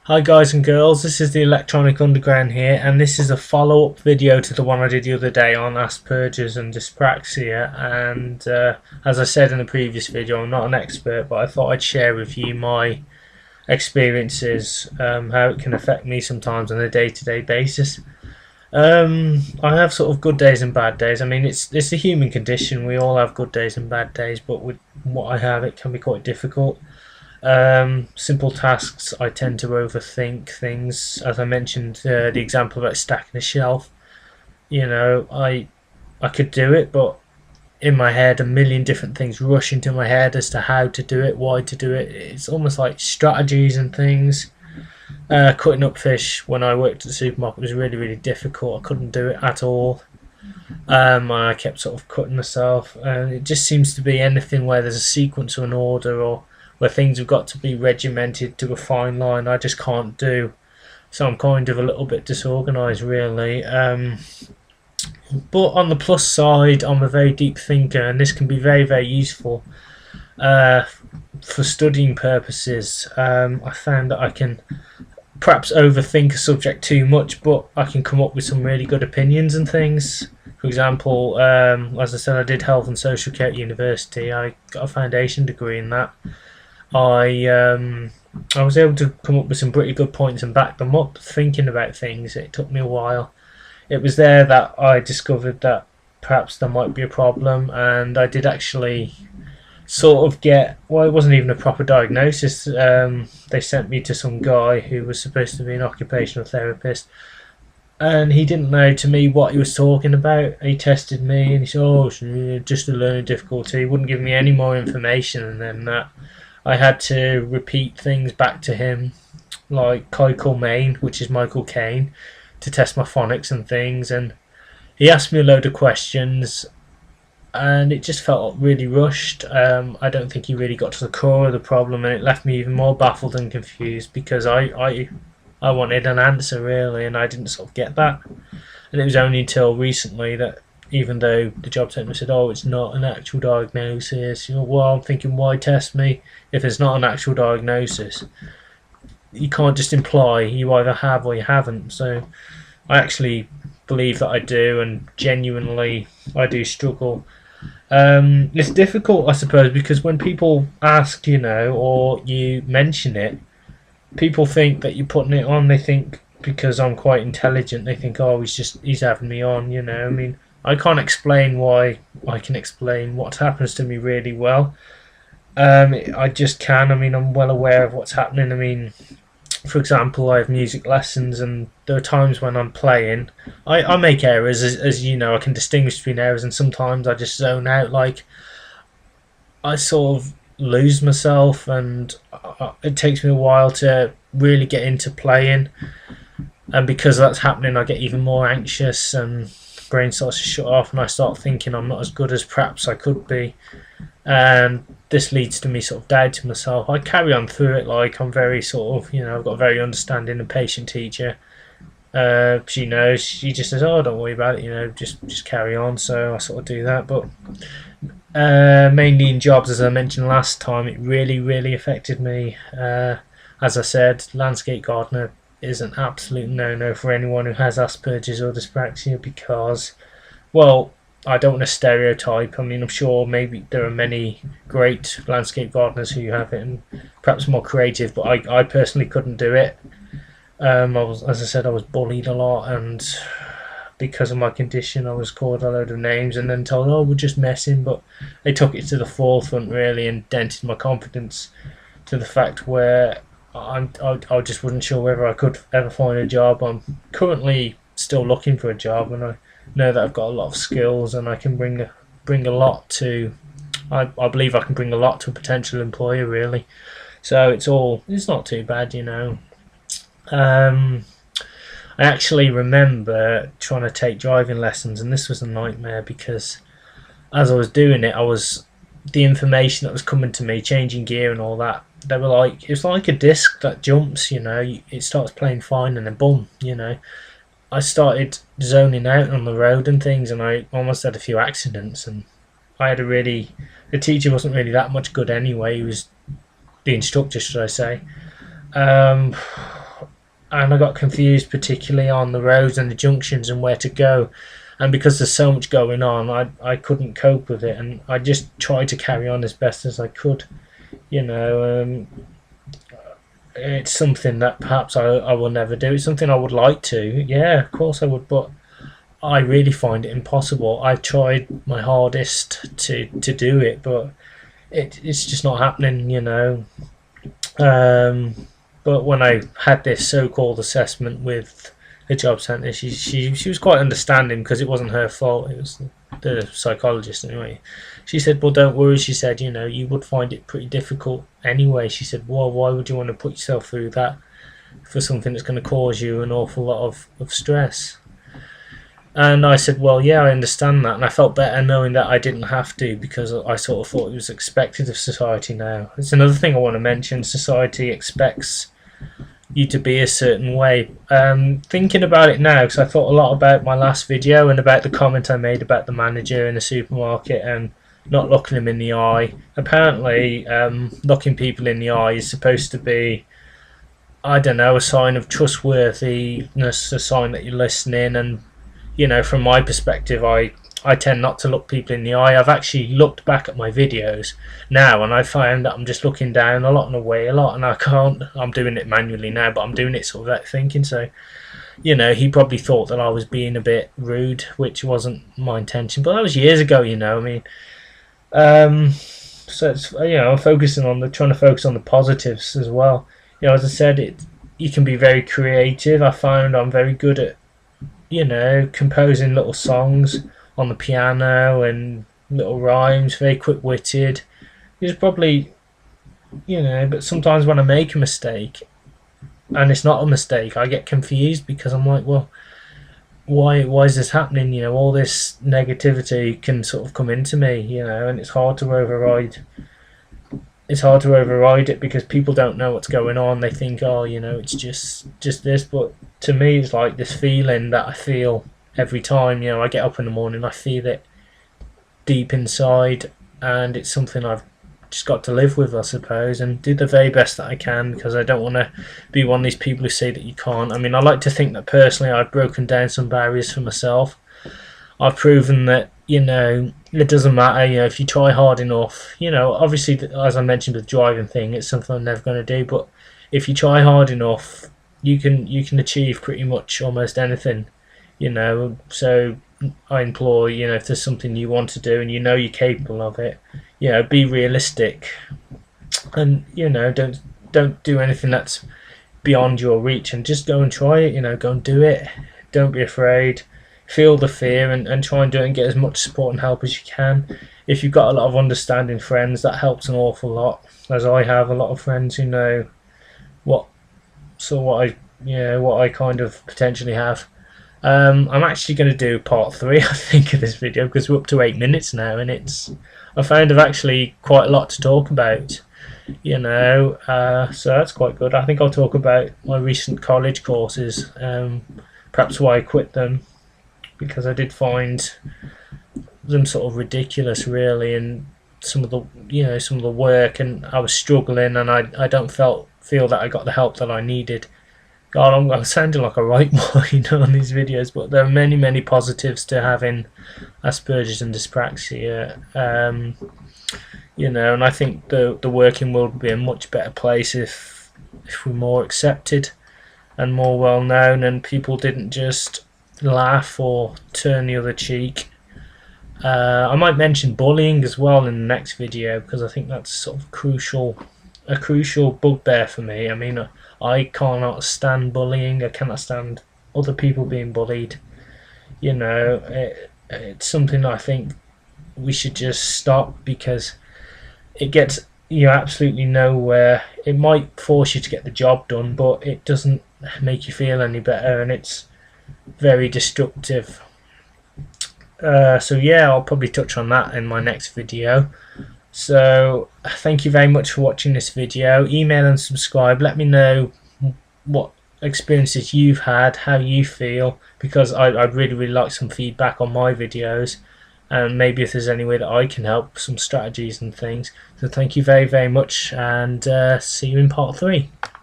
Hi guys and girls, this is the Electronic Underground here, and this is a follow-up video to the one I did the other day on Aspergers and dyspraxia. And as I said in the previous video, I'm not an expert, but I thought I'd share with you my experiences, how it can affect me sometimes on a day-to-day basis. I have sort of good days and bad days. I mean, it's a human condition. We all have good days and bad days, but with what I have, it can be quite difficult. Simple tasks, I tend to overthink things. As I mentioned, the example about stacking a shelf. I could do it, but in my head, a million different things rush into my head as to how to do it, why to do it. It's almost like strategies and things. Cutting up fish when I worked at the supermarket was really, really difficult. I couldn't do it at all. I kept sort of cutting myself, and it just seems to be anything where there's a sequence or an order, or where things have got to be regimented to a fine line, I just can't do. So I'm kind of a little bit disorganised, really. But on the plus side, I'm a very deep thinker, and this can be very, very useful for studying purposes. I found that I can perhaps overthink a subject too much, but I can come up with some really good opinions and things. For example, as I said, I did health and social care at university. I got a foundation degree in that. I was able to come up with some pretty good points and back them up, thinking about things. It took me a while. It was there that I discovered that perhaps there might be a problem, and I did actually sort of get, well, it wasn't even a proper diagnosis. They sent me to some guy who was supposed to be an occupational therapist, and he didn't know to me what he was talking about. He tested me and he said, oh, it's just a learning difficulty. He wouldn't give me any more information than that. I had to repeat things back to him, like Michael Main, which is Michael Caine, to test my phonics and things. And he asked me a load of questions, and it just felt really rushed. I don't think he really got to the core of the problem, and it left me even more baffled and confused, because I wanted an answer, really, and I didn't sort of get that. And it was only until recently that, even though the job centre said, oh, it's not an actual diagnosis, well, I'm thinking, why test me if it's not an actual diagnosis? You can't just imply you either have or you haven't. So I actually believe that I do, and genuinely I do struggle. It's difficult, I suppose, because when people ask, or you mention it, people think that you're putting it on. They think, because I'm quite intelligent, they think, oh, he's having me on, I mean, I can't explain why. I can explain what happens to me really well. I just can. I mean, I'm well aware of what's happening. I mean, for example, I have music lessons, and there are times when I'm playing, I make errors, as you know. I can distinguish between errors, and sometimes I just zone out. Like, I sort of lose myself, and it takes me a while to really get into playing. And because that's happening, I get even more anxious, and brain starts to shut off, and I start thinking I'm not as good as perhaps I could be, and this leads to me sort of doubting myself. I carry on through it, like I'm very sort of, I've got a very understanding and patient teacher. She knows. She just says, oh, don't worry about it, just carry on. So I sort of do that. But mainly in jobs, as I mentioned last time, it really, really affected me. As I said, landscape gardener is an absolute no-no for anyone who has Asperger's or dyspraxia, because, well, I don't want to stereotype. I mean, I'm sure maybe there are many great landscape gardeners who have it and perhaps more creative, but I personally couldn't do it. As I said, I was bullied a lot, and because of my condition, I was called a load of names and then told, oh, we're just messing. But they took it to the forefront, really, and dented my confidence to the fact where I just wasn't sure whether I could ever find a job. I'm currently still looking for a job, and I know that I've got a lot of skills, and I can bring a lot to. I believe I can bring a lot to a potential employer, really. So it's not too bad, I actually remember trying to take driving lessons, and this was a nightmare, because as I was doing it, the information that was coming to me, changing gear and all that, they were like, it's like a disc that jumps, it starts playing fine and then boom, I started zoning out on the road and things, and I almost had a few accidents, and the teacher wasn't really that much good anyway. He was the instructor, should I say. and I got confused, particularly on the roads and the junctions and where to go. And because there's so much going on, I couldn't cope with it, and I just tried to carry on as best as I could. You know, it's something that perhaps I will never do. It's something I would like to. Yeah, of course I would, but I really find it impossible. I've tried my hardest to do it, but it's just not happening, you know. But when I had this so-called assessment with the job centre, she was quite understanding because it wasn't her fault. It was the psychologist anyway. She said, "Well, don't worry." She said, "You know, you would find it pretty difficult anyway." She said, "Well, why would you want to put yourself through that for something that's going to cause you an awful lot of stress?" And I said, "Well, yeah, I understand that," and I felt better knowing that I didn't have to, because I sort of thought it was expected of society now. It's another thing I want to mention. Society expects you to be a certain way. Thinking about it now, because I thought a lot about my last video and about the comment I made about the manager in the supermarket and not looking them in the eye. Apparently, looking people in the eye is supposed to be, I don't know, a sign of trustworthiness, a sign that you're listening. And you know, from my perspective, I tend not to look people in the eye. I've actually looked back at my videos now, and I find that I'm just looking down a lot and away a lot, and I can't. I'm doing it manually now, but I'm doing it sort of without thinking. So, you know, he probably thought that I was being a bit rude, which wasn't my intention. But that was years ago, you know. I mean, so it's, you know, I'm focusing on trying to focus on the positives as well. You know, as I said, you can be very creative. I found I'm very good at, you know, composing little songs on the piano and little rhymes, very quick-witted. It's probably, you know, but sometimes when I make a mistake and it's not a mistake, I get confused, because I'm like, well, why is this happening? You know, all this negativity can sort of come into me, you know, and it's hard to override. It's hard to override it because people don't know what's going on. They think, oh, you know, it's just this. But to me, it's like this feeling that I feel every time, you know, I get up in the morning. I feel it deep inside, and it's something I've just got to live with, I suppose, and do the very best that I can, because I don't want to be one of these people who say that you can't. I mean, I like to think that personally I've broken down some barriers for myself. I've proven that, you know, it doesn't matter, you know, if you try hard enough. You know, obviously, as I mentioned with the driving thing, it's something I'm never going to do, but if you try hard enough, you can achieve pretty much almost anything, you know. So I implore, you know, if there's something you want to do and you know you're capable of it, you know, be realistic, and, you know, don't do anything that's beyond your reach, and just go and try it, you know, go and do it. Don't be afraid. Feel the fear, and try and do it, and get as much support and help as you can. If you've got a lot of understanding friends, that helps an awful lot, as I have a lot of friends who know what I kind of potentially have. I'm actually going to do part 3, I think, of this video, because we're up to 8 minutes now, and I found I've actually quite a lot to talk about, you know, so that's quite good. I think I'll talk about my recent college courses, perhaps why I quit them, because I did find them sort of ridiculous, really, and some of the work, and I was struggling, and I don't feel that I got the help that I needed. God, I'm sounding like a right mind on these videos, but there are many positives to having Aspergers and dyspraxia. You know, and I think the working world would be a much better place if we're more accepted and more well known, and people didn't just laugh or turn the other cheek. I might mention bullying as well in the next video, because I think that's sort of a crucial bugbear for me. I mean, I cannot stand bullying. I cannot stand other people being bullied. You know, it's something I think we should just stop, because it gets you absolutely nowhere. It might force you to get the job done, but it doesn't make you feel any better, and it's very destructive. So yeah, I'll probably touch on that in my next video. So thank you very much for watching this video. Email and subscribe. Let me know what experiences you've had, how you feel, because I'd really like some feedback on my videos, and maybe if there's any way that I can help, some strategies and things. So thank you very much, and see you in part 3.